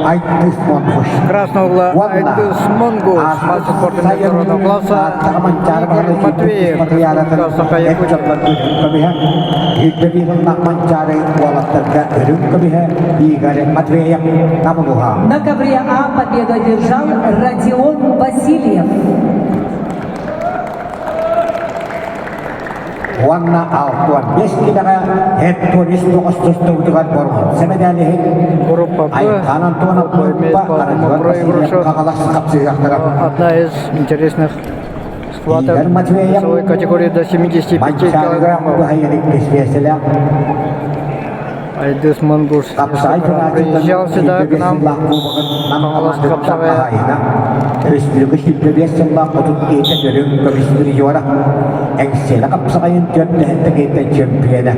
Айдыс Монгуш. Красного угла Айдыс Монгуш, мастер спорта международного класса Игорь Матвеев, Касака Якутия. На ковре А победу одержал Родион Васильев. Wanna Altuan Beskidara, head tourist to Ostostugan Bormon, Semedalihin, Группа Б. Анантона Имеет по одному проигрышу. Одна из интересных схваток весовой категории до 75 килограммов. Айдыс Монгуш приезжал сюда к нам, Павловск Капсавая. Республика Шилбебесенла отут кейте дөрүн комиссири жора. Эңселе капсагайын төттө кейте чемпионы.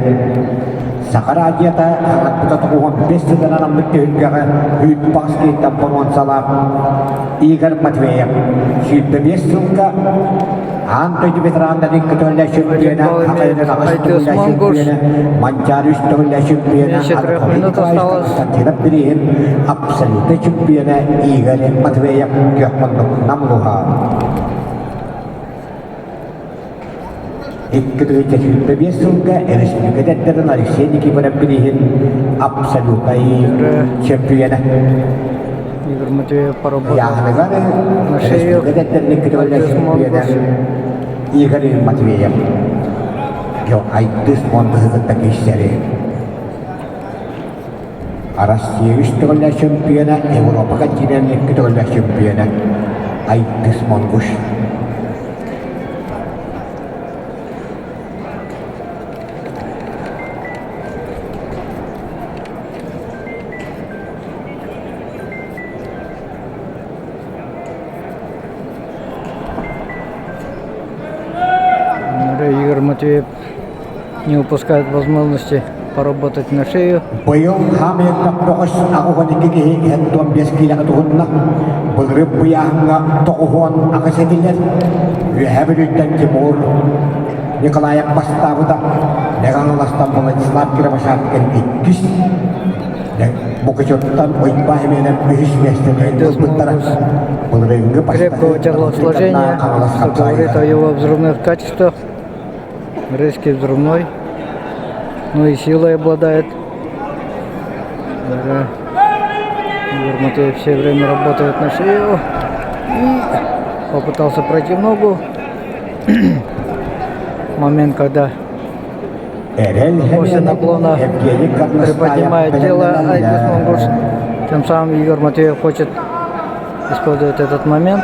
Сахарадията хатта тугон 5 данан мөттөгөгө үйт баскетта борон салап Игорь Матвеев Шилбебесенга Антой ветеранда диктатörle чемпионы, Айдыс Монгуш. Манчарис төле чемпионы, Меньше 3 минут осталось. Абсолютно чемпионы Игорь Матвеев Гёхмандук Намлуха. Ikkitüce Şilbebesенga республикадаттарын Алексей Никифоров билиһин абсолютно чемпионы. Игорь Матвеев поработал Яхнаганы на шею. республикадаттарын Айдыс Монгуш. Игорь Матвеев. Айдыс Монгуш'un takışları. Россия üstüne şampiyonu, Avrupa kontinentinde şampiyonu. Айдыс Монгуш. Игорь Матвеев не упускает возможности поработать на шею. Быйыл хамыйында тоғыз ағуған екеге хәттуан 5 килоға тұғынна бұлырып бұяғынға тоғуған ағысетілер үйәбіліттен Тимур Николаев бастабыда Неғаныластан Владислав Киробашарткен 200 Букачоттан ойбайменен үйіс местелерін Крепкого телосложения, что говорит о его взрывных качествах. Резкий взрывной, но и силой обладает. Игорь Матвеев все время работает на шею и попытался пройти в ногу. Момент, когда после наклона приподнимает тело Айдыс Монгуш. Тем самым Игорь Матвеев хочет использовать этот момент.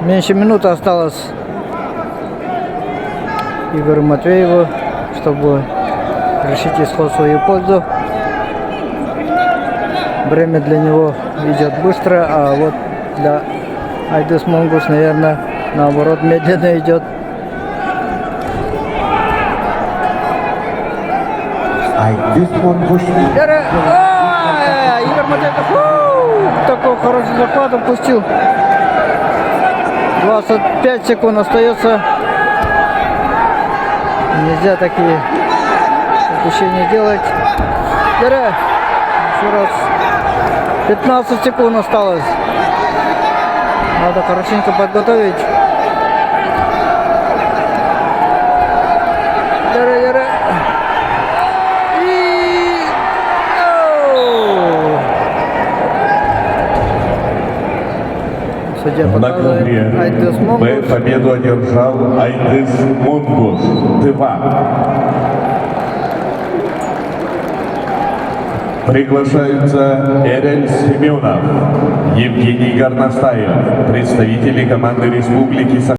Меньше минуты осталось Игорю Матвееву, чтобы решить исход в свою пользу. Время для него идет быстро, а вот для Айдыс Монгуш, наверное, наоборот, медленно идет. Айдыс Монгуш. Игорь Матвеев такой хороший захват упустил. 25 секунд остается. Нельзя такие упущения делать. Еще раз. 15 секунд осталось. Надо хорошенько подготовить. На ковре Б победу одержал Айдыс Монгуш. 2. Приглашаются Эрель Семенов, Евгений Горностаев, представители команды Республики Сахалин.